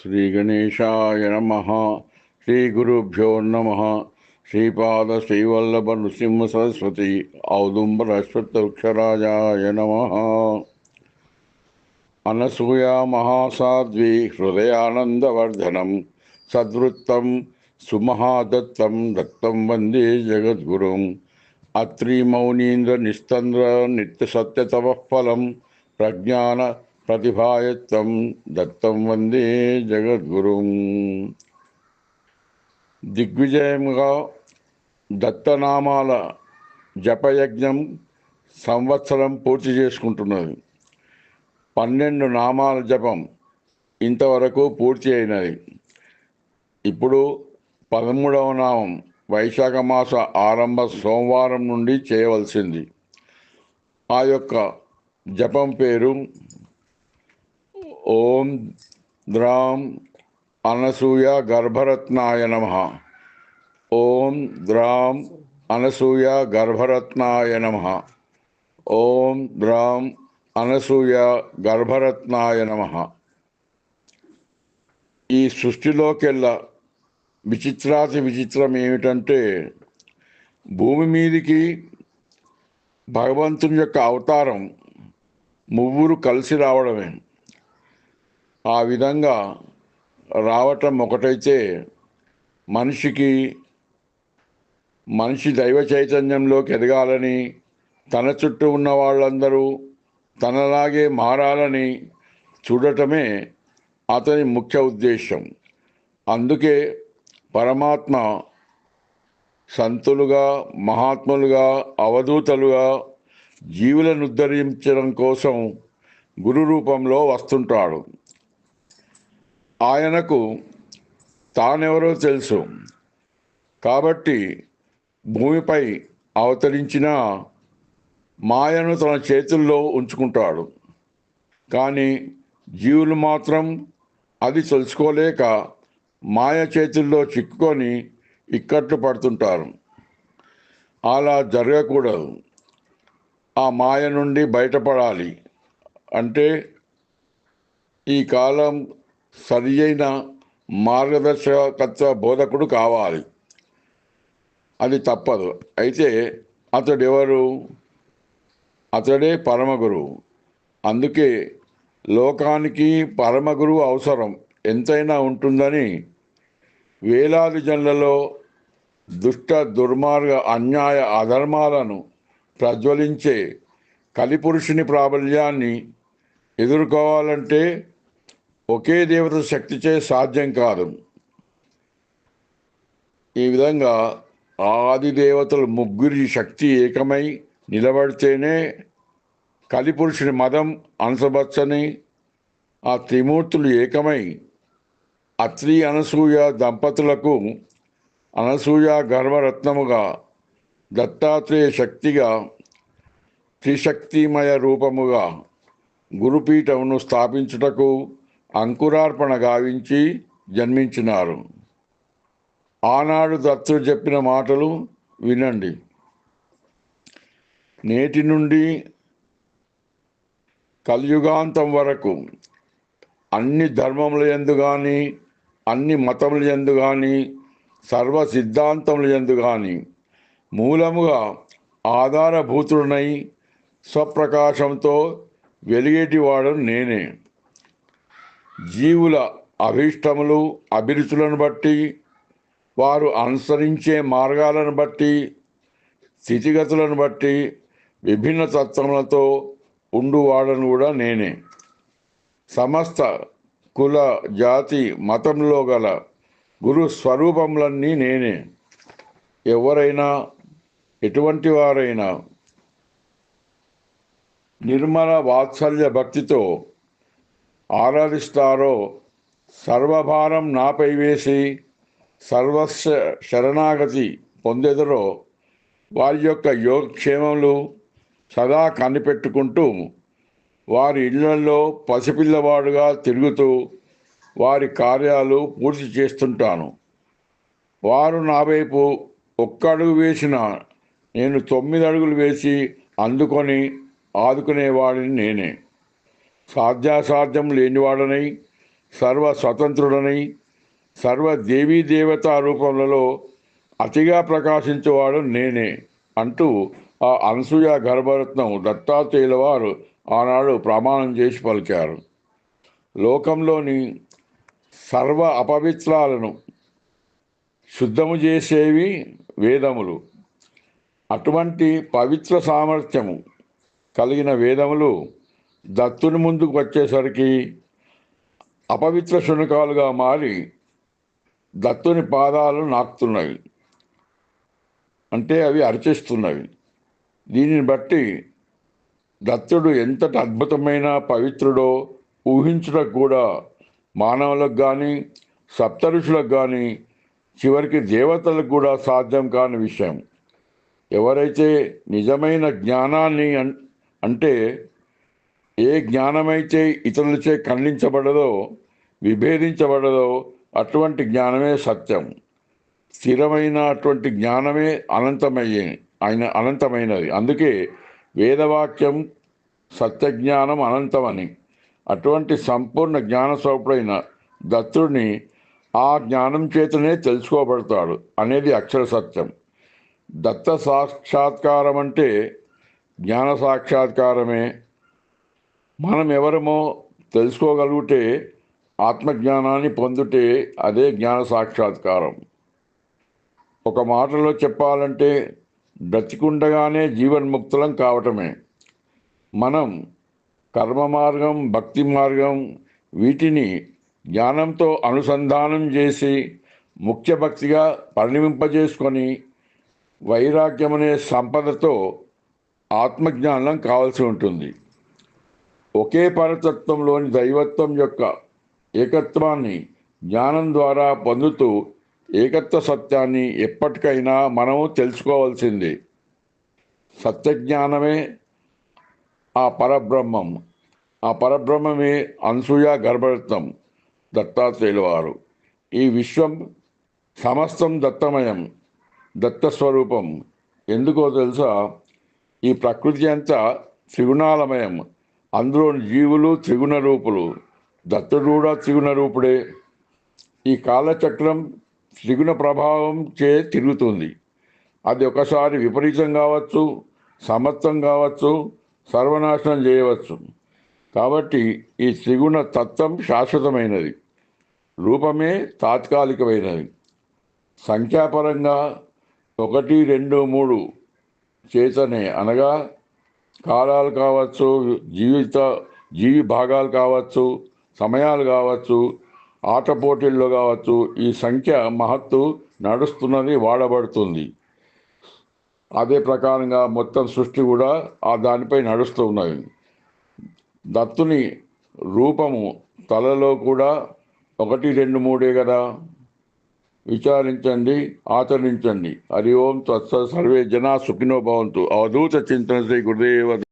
శ్రీగణేశాయ నమః. శ్రీగురుభ్యో నమః. శ్రీపాద శ్రీవల్లభ నృసింహ సరస్వతి ఔదుంబర అశ్వత్థవృక్షరాజాయ నమః. అనసూయా మహాసాధ్వి హృదయానందవర్ధనం సద్వృత్తం సుమహాదత్తం దత్తం వందే జగద్గురుం. అత్రి మౌనీంద్ర నిస్తంద్ర నిత్య సత్యతపఃఫలం ప్రజ్ఞాన ప్రతిభాయత్తం దత్తం వందే జగద్గురుం. దిగ్విజయముగా దత్తనామాల జపయజ్ఞం సంవత్సరం పూర్తి చేసుకుంటున్నది. 12 నామాల జపం ఇంతవరకు పూర్తి అయినది. ఇప్పుడు 13వ నామం వైశాఖ మాస ఆరంభ సోమవారం నుండి చేయవలసింది. ఆ యొక్క జపం పేరు ఓం ద్రాం అనసూయ గర్భరత్నాయ నమః. ఓం ద్రాం అనసూయ గర్భరత్నాయ నమః. ఓం ద్రాం అనసూయ గర్భరత్నాయ నమః. ఈ సృష్టిలోకెల్లా విచిత్రాతి విచిత్రం ఏమిటంటే, భూమి మీదికి భగవంతుని యొక్క అవతారం ముగ్గురు కలిసి రావడమే. ఆ విధంగా రావటం ఒకటైతే, మనిషి దైవ చైతన్యంలోకి ఎదగాలని, తన చుట్టూ ఉన్న వాళ్ళందరూ తనలాగే మారాలని చూడటమే అతని ముఖ్య ఉద్దేశం. అందుకే పరమాత్మ సంతులుగా, మహాత్ములుగా, అవధూతలుగా జీవులను ఉద్ధరించడం కోసం గురు రూపంలో వస్తుంటాడు. ఆయనకు తానెవరో తెలుసు కాబట్టి భూమిపై అవతరించిన మాయను తన చేతుల్లో ఉంచుకుంటాడు. కానీ జీవులు మాత్రం అది తెలుసుకోలేక మాయ చేతుల్లో చిక్కుకొని ఇక్కట్లు పడుతుంటారు. అలా జరగకూడదు. ఆ మాయ నుండి బయటపడాలి అంటే ఈ కాలం సరి అయిన మార్గదర్శకత్వ బోధకుడు కావాలి. అది తప్పదు. అయితే అతడెవరు? అతడే పరమగురువు. అందుకే లోకానికి పరమగురువు అవసరం ఎంతైనా ఉంటుందని వేలాది జనులలో దుష్ట దుర్మార్గ అన్యాయ అధర్మాలను ప్రజ్వలించే కలిపురుషుని ప్రాబల్యాన్ని ఎదుర్కోవాలంటే ఒకే దేవత శక్తిచే సాధ్యం కాదు. ఈ విధంగా ఆది దేవతలు ముగ్గురి శక్తి ఏకమై నిలబడితేనే కలిపురుషుని మదం అనసబచ్చని ఆ త్రిమూర్తులు ఏకమై అత్రి అనసూయ దంపతులకు అనసూయ గర్భరత్నముగా, దత్తాత్రేయ శక్తిగా, త్రిశక్తిమయ రూపముగా గురుపీఠమును స్థాపించుటకు అంకురార్పణ గావించి జన్మించినారు. ఆనాడు దత్తుడు చెప్పిన మాటలు వినండి. నేటి నుండి కలియుగాంతం వరకు అన్ని ధర్మముల యందు కానీ, అన్ని మతముల యందు కానీ, సర్వ సిద్ధాంతముల యందు కానీ మూలముగా ఆధారభూతుడనై స్వప్రకాశంతో వెలిగేటివాడు నేనే. జీవుల అభీష్టములు, అభిరుచులను బట్టి, వారు అనుసరించే మార్గాలను బట్టి, స్థితిగతులను బట్టి విభిన్న తత్వములతో ఉండువాడను కూడా నేనే. సమస్త కుల, జాతి, మతంలో గల గురు స్వరూపములన్నీ నేనే. ఎవరైనా, ఎటువంటి వారైనా నిర్మల వాత్సల్య భక్తితో ఆరాధిస్తారో, సర్వభారం నాపై వేసి సర్వస్వ శరణాగతి పొందెదరో, వారి యొక్క యోగక్షేమములు సదా కనిపెట్టుకుంటూ వారి ఇళ్లలో పసిపిల్లవాడుగా తిరుగుతూ వారి కార్యాలు పూర్తి చేస్తుంటాను. వారు నా వైపు ఒక్క అడుగు వేసిన నేను 9 అడుగులు వేసి అందుకొని ఆదుకునేవాడిని నేనే. సాధ్యాసాధ్యం లేనివాడనై సర్వ స్వతంత్రుడని సర్వ దేవీ దేవతా రూపములలో అతిగా ప్రకాశించేవాడు నేనే అంటూ ఆ అనసూయ గర్భరత్నం దత్తాత్రేయుల వారు ఆనాడు ప్రమాణం చేసి పలికారు. లోకంలోని సర్వ అపవిత్రాలను శుద్ధము చేసేవి వేదములు. అటువంటి పవిత్ర సామర్థ్యము కలిగిన వేదములు దత్తుని ముందుకు వచ్చేసరికి అపవిత్ర శునకాలుగా మారి దత్తుని పాదాలు నాకుతున్నవి, అంటే అవి అర్చిస్తున్నవి. దీనిని బట్టి దత్తుడు ఎంతటి అద్భుతమైన పవిత్రుడో ఊహించడం కూడా మానవులకు కానీ సప్తఋషులకు కానీ చివరికి దేవతలకు కూడా సాధ్యం కాని విషయం. ఎవరైతే నిజమైన జ్ఞానాన్ని అంటే ఏ జ్ఞానమైతే ఇతరులచే ఖండించబడదో విభేదించబడదో అటువంటి జ్ఞానమే సత్యం. స్థిరమైన అటువంటి జ్ఞానమే అనంతమైనది. అందుకే వేదవాక్యం సత్యజ్ఞానం అనంతమని. అటువంటి సంపూర్ణ జ్ఞానస్వరూపుడైన దత్తుడిని ఆ జ్ఞానం చేతనే తెలుసుకోబడతాడు అనేది అక్షర సత్యం. దత్త సాక్షాత్కారం అంటే జ్ఞాన సాక్షాత్కారమే. మనం ఎవరమో తెలుసుకోగలిగితే ఆత్మజ్ఞానాన్ని పొందుటే అదే జ్ఞాన సాక్షాత్కారం. ఒక మాటలో చెప్పాలంటే బ్రతికుండగానే జీవన్ముక్తులం కావటమే. మనం కర్మ మార్గం భక్తి మార్గం వీటిని జ్ఞానంతో అనుసంధానం చేసి ముఖ్య భక్తిగా పరిణమింపజేసుకొని వైరాగ్యం అనే సంపదతో ఆత్మజ్ఞానం కావాల్సి ఉంటుంది. ఒకే పరతత్వంలోని దైవత్వం యొక్క ఏకత్వాన్ని జ్ఞానం ద్వారా పొందుతూ ఏకత్వ సత్యాన్ని ఎప్పటికైనా మనము తెలుసుకోవాల్సిందే. సత్యజ్ఞానమే ఆ పరబ్రహ్మం. ఆ పరబ్రహ్మమే అనసూయ గర్భరత్నం దత్తాత్రేయుల వారు. ఈ విశ్వం సమస్తం దత్తమయం, దత్తస్వరూపం. ఎందుకో తెలుసా? ఈ ప్రకృతి అంతా త్రిగుణాలమయం. అందులోని జీవులు త్రిగుణ రూపులు. దత్తుడు కూడా త్రిగుణ రూపుడే. ఈ కాలచక్రం త్రిగుణ ప్రభావం చే తిరుగుతుంది. అది ఒకసారి విపరీతం కావచ్చు, సమత్వం కావచ్చు, సర్వనాశనం చేయవచ్చు. కాబట్టి ఈ త్రిగుణ తత్వం శాశ్వతమైనది, రూపమే తాత్కాలికమైనది. సంఖ్యాపరంగా 1, 2, 3 చేతనే అనగా కాలాలు కావచ్చు, జీవి భాగాలు కావచ్చు, సమయాలు కావచ్చు, ఆట పోటీల్లో కావచ్చు, ఈ సంఖ్య మహత్తు నడుస్తున్నది, వాడబడుతుంది. అదే ప్రకారంగా మొత్తం సృష్టి కూడా ఆ దానిపై నడుస్తూ ఉన్నది. దత్తుని రూపము తలలో కూడా 1, 2, 3 కదా. విచారించండి, ఆచరించండి. హరి ఓం తత్సత్. సర్వే జనా సుఖినో భవంతు. అవధూత చింతన శ్రీ గురుదేవ